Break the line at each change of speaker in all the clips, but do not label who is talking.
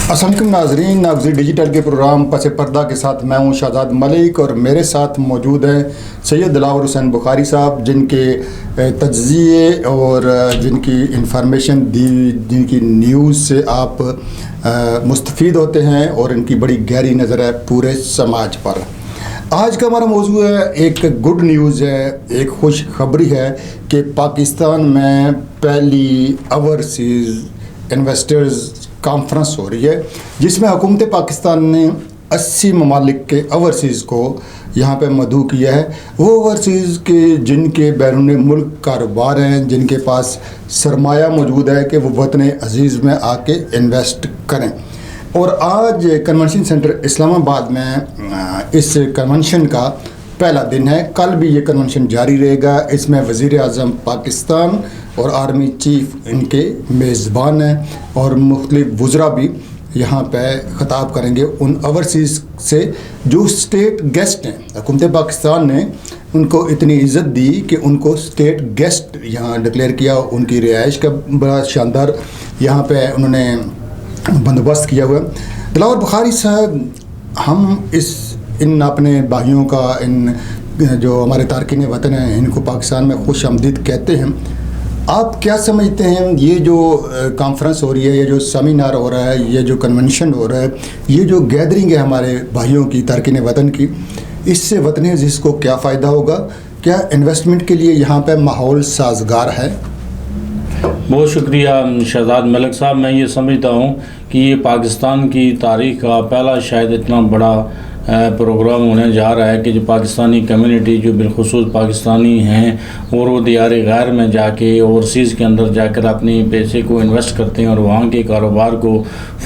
अस्सलाम वालेकुम नाज़रीन, नागज़ी डिजिटल के प्रोग्राम पस पर्दा के साथ मैं हूँ शहजाद मलिक और मेरे साथ मौजूद हैं सैयद दिलावर हुसैन बुखारी साहब, जिनके तज्ज़िये और जिनकी इंफॉर्मेशन दी, जिनकी न्यूज़ से आप मुस्तफ़ीद होते हैं और इनकी बड़ी गहरी नज़र है पूरे समाज पर। आज का हमारा मौजू है, एक गुड न्यूज़ है, एक खुश खबरी है कि पाकिस्तान में पहली ओवरसीज़ इन्वेस्टर्स कॉन्फ्रेंस हो रही है, जिसमें हुकूमत पाकिस्तान ने 80 ममालिक के ओवरसीज़ को यहाँ पे मदऊ किया है। वो ओवरसीज़ के जिनके बैरून मुल्क कारोबार हैं, जिनके पास सरमाया मौजूद है कि वो वतन अज़ीज़ में आके इन्वेस्ट करें। और आज कन्वेंशन सेंटर इस्लामाबाद में इस कन्वेंशन का पहला दिन है। कल भी ये कन्वेंशन जारी रहेगा। इसमें वज़ीर आज़म पाकिस्तान और आर्मी चीफ इनके मेज़बान हैं और मुख्तलिफ वज़रा भी यहाँ पे ख़िताब करेंगे उन ओवरसीज़ से जो स्टेट गेस्ट हैं। हुकूमत पाकिस्तान ने उनको इतनी इज़्ज़त दी कि उनको स्टेट गेस्ट यहाँ डिक्लेयर किया। उनकी रिहाइश का बड़ा शानदार यहाँ पे उन्होंने बंदोबस्त किया हुआ। दिलावर बुखारी साहब, हम इन अपने भाइयों का, इन जो हमारे तारकीन वतन हैं, इनको पाकिस्तान में खुश आमदीद कहते हैं। आप क्या समझते हैं, ये जो कॉन्फ्रेंस हो रही है, ये जो सेमिनार हो रहा है, ये जो कन्वेंशन हो रहा है, ये जो गैदरिंग है हमारे भाइयों की, तारकीन वतन की, इससे वतन अज़ीज़ को क्या फ़ायदा होगा? क्या इन्वेस्टमेंट के लिए यहाँ पे माहौल साजगार है?
बहुत शुक्रिया शहजाद मलिक साहब। मैं ये समझता हूँ कि ये पाकिस्तान की तारीख़ का पहला शायद इतना बड़ा प्रोग्राम होने जा रहा है कि जो पाकिस्तानी कम्युनिटी, जो बिलखुसूस पाकिस्तानी हैं और वो दियार गैर में जाके ओवरसीज़ के अंदर जाकर अपने पैसे को इन्वेस्ट करते हैं और वहाँ के कारोबार को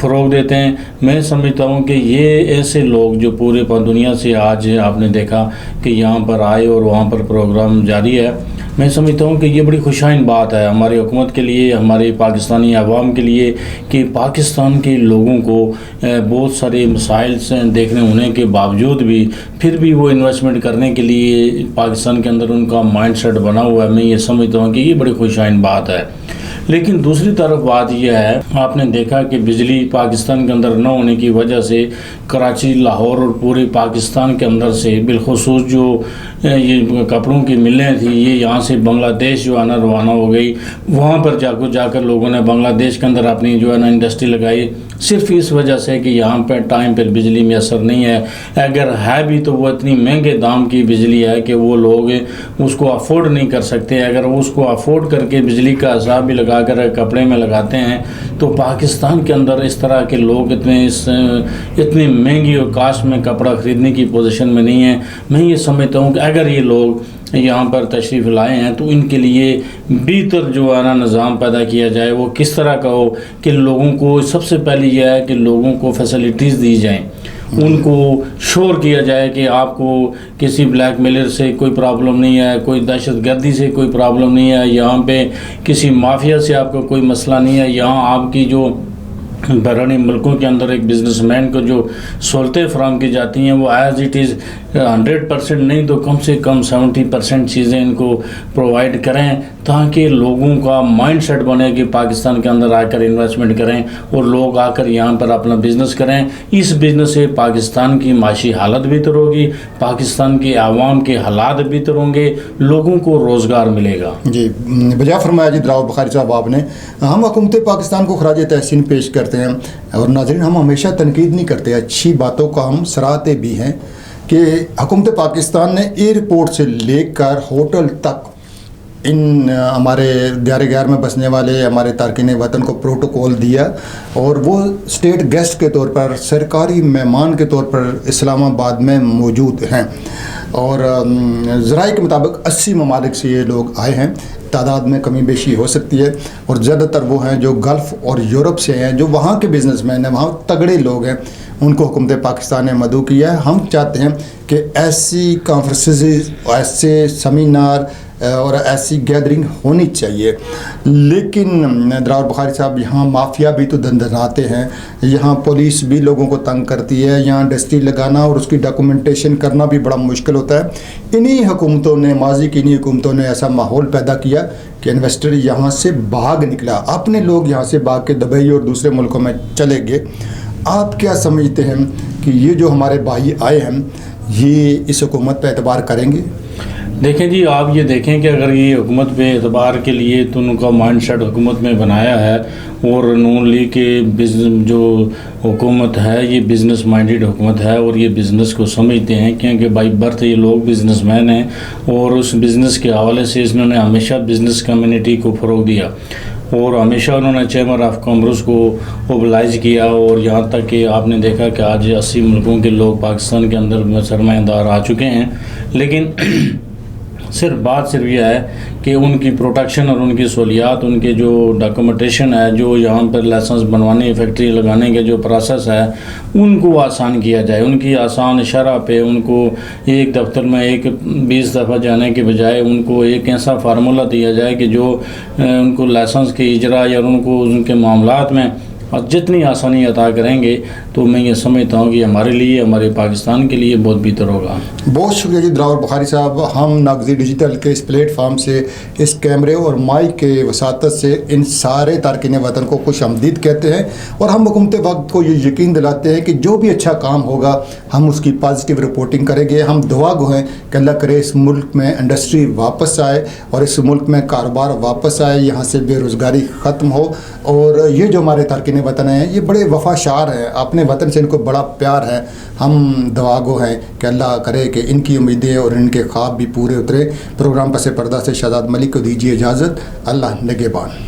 फ़रोग़ देते हैं। मैं समझता हूँ कि ये ऐसे लोग जो पूरे दुनिया से आज आपने देखा कि यहाँ पर आए और वहाँ पर प्रोग्राम जारी है, मैं समझता हूँ कि ये बड़ी खुशाइन बात है हमारी हुकूमत के लिए, हमारे पाकिस्तानी अवाम के लिए, कि पाकिस्तान के लोगों को बहुत सारे मसाइल से देखने होने के बावजूद भी फिर भी वो इन्वेस्टमेंट करने के लिए पाकिस्तान के अंदर उनका माइंड सेट बना हुआ है। मैं ये समझता हूँ कि ये बड़ी खुशाइन बात है। लेकिन दूसरी तरफ बात यह है, आपने देखा कि बिजली पाकिस्तान के अंदर न होने की वजह से कराची, लाहौर और पूरे पाकिस्तान के अंदर से बिलखुसूस जो ये कपड़ों की मिलें थी, ये यहाँ से बांग्लादेश जो है ना रवाना हो गई। वहाँ पर जाकर लोगों ने बांग्लादेश के अंदर अपनी जो है ना इंडस्ट्री लगाई, सिर्फ इस वजह से कि यहाँ पर टाइम पर बिजली मैसर नहीं है। अगर है भी तो वो इतनी महंगे दाम की बिजली है कि वो लोग उसको अफोर्ड नहीं कर सकते। अगर वो उसको अफोर्ड करके बिजली का हिसाब भी लगा कर कपड़े में लगाते हैं तो पाकिस्तान के अंदर इस तरह के लोग इतनी महंगी और कास्ट में कपड़ा ख़रीदने की पोजीशन में नहीं है। मैं ये समझता हूँ कि अगर ये लोग यहाँ पर तशरीफ़ लाए हैं तो इनके लिए बेहतर जो है ना निज़ाम पैदा किया जाए। वो किस तरह का हो कि लोगों को सबसे पहले यह है कि लोगों को फैसिलिटीज़ दी जाएँ, उनको श्योर किया जाए कि आपको किसी ब्लैक मेलर से कोई प्रॉब्लम नहीं है, कोई दहशत गर्दी से कोई प्रॉब्लम नहीं है, यहाँ पे किसी माफिया से आपको कोई मसला नहीं है। यहाँ आपकी जो बैरूनी मुल्कों के अंदर एक बिज़नेसमैन को जो सहूलतें फराहम की जाती हैं वो एज़ इट इज़ 100% नहीं तो कम से कम 70% चीज़ें इनको प्रोवाइड करें, ताकि लोगों का माइंड सेट बने कि पाकिस्तान के अंदर आकर इन्वेस्टमेंट करें और लोग आकर यहाँ पर अपना बिज़नेस करें। इस बिज़नेस से पाकिस्तान की माशी हालत बेहतर होगी, पाकिस्तान के आवाम के हालात बेहतर होंगे, लोगों को रोज़गार मिलेगा।
जी, बजा फरमाया जी दिलावर बुखारी साहब आपने। हम हुकूमत पाकिस्तान को खराज तहसीन पेश करते हैं और नाज़रीन, हम हमेशा तनकीद नहीं करते, अच्छी बातों का हम सराहते भी हैं कि हुकूमत पाकिस्तान ने एयरपोर्ट से लेकर होटल तक इन हमारे दियार गैर में बसने वाले हमारे तारकीन वतन को प्रोटोकॉल दिया और वो स्टेट गेस्ट के तौर पर, सरकारी मेहमान के तौर पर इस्लामाबाद में मौजूद हैं। और ज़राए के मुताबिक 80 ममालिक से ये लोग आए हैं। तादाद में कमी बेशी हो सकती है और ज़्यादातर वो हैं जो गल्फ़ और यूरोप से हैं, जो वहाँ के बिज़नेसमैन हैं, वहाँ तगड़े लोग हैं, उनको हुकूमत पाकिस्तान ने मदऊ किया है। हम चाहते हैं कि ऐसी कॉन्फ्रेंसेस, ऐसे सेमिनार और ऐसी गैदरिंग होनी चाहिए। लेकिन दिलावर बुखारी साहब, यहाँ माफिया भी तो दंदनाते हैं, यहाँ पुलिस भी लोगों को तंग करती है, यहाँ इंडस्ट्री लगाना और उसकी डॉक्यूमेंटेशन करना भी बड़ा मुश्किल होता है। इन्हीं हुकूमतों ने, माजी की इन्हीं हुकूमतों ने ऐसा माहौल पैदा किया कि इन्वेस्टर यहाँ से भाग निकला, अपने लोग यहाँ से भाग के दुबई और दूसरे मुल्कों में चले गए। آپ کیا سمجھتے ہیں کہ یہ جو ہمارے بھائی آئے ہیں یہ اس حکومت پہ اعتبار کریں گے؟
دیکھیں جی، آپ یہ دیکھیں کہ اگر یہ حکومت پہ اعتبار کے لیے تو ان کا مائنڈ سیٹ حکومت میں بنایا ہے، اور نون لیگ کے جو حکومت ہے یہ بزنس مائنڈیڈ حکومت ہے، اور یہ بزنس کو سمجھتے ہیں کیونکہ بائی برتھ یہ لوگ بزنس مین ہیں، اور اس بزنس کے حوالے سے انہوں نے ہمیشہ بزنس کمیونٹی کو فروغ دیا، اور ہمیشہ انہوں نے چیمبر آف کامرس کو موبلائز کیا، اور یہاں تک کہ آپ نے دیکھا کہ آج 80 ملکوں کے لوگ پاکستان کے اندر سرمایہ دار آ چکے ہیں، لیکن بات صرف یہ ہے کہ ان کی پروٹیکشن اور ان کی سہولیات، ان کے جو ڈاکومنٹیشن ہے، جو یہاں پر لائسنس بنوانے فیکٹری لگانے کے جو پروسیس ہے ان کو آسان کیا جائے، ان کی آسان شرح پہ ان کو ایک دفتر میں 20 دفعہ جانے کے بجائے ان کو ایک ایسا فارمولہ دیا جائے کہ جو ان کو لائسنس کے اجرا یا ان کو ان کے معاملات میں اور جتنی آسانی عطا کریں گے تو میں یہ سمجھتا ہوں کہ ہمارے لیے، ہمارے پاکستان کے لیے بہت بہتر ہوگا۔
بہت شکریہ جی دلاور بخاری صاحب، ہم ناگزی ڈیجیٹل کے اس پلیٹ فارم سے، اس کیمرے اور مائک کے وساطت سے ان سارے تارکین وطن کو خوش آمدید کہتے ہیں، اور ہم حکومت وقت کو یہ یقین دلاتے ہیں کہ جو بھی اچھا کام ہوگا ہم اس کی پازیٹیو رپورٹنگ کریں گے۔ ہم دعا گو ہیں کہ اللہ کرے اس ملک میں انڈسٹری واپس آئے اور اس ملک میں کاروبار واپس آئے، یہاں سے بے روزگاری ختم ہو، اور یہ جو ہمارے تارکین وطن ہیں یہ بڑے وفا شعار ہیں، اپنے وطن سے ان کو بڑا پیار ہے۔ ہم دعا گو ہیں کہ اللہ کرے کہ ان کی امیدیں اور ان کے خواب بھی پورے اترے۔ پروگرام پس پردہ سے شہزاد ملک کو دیجیے اجازت، اللہ نگہبان۔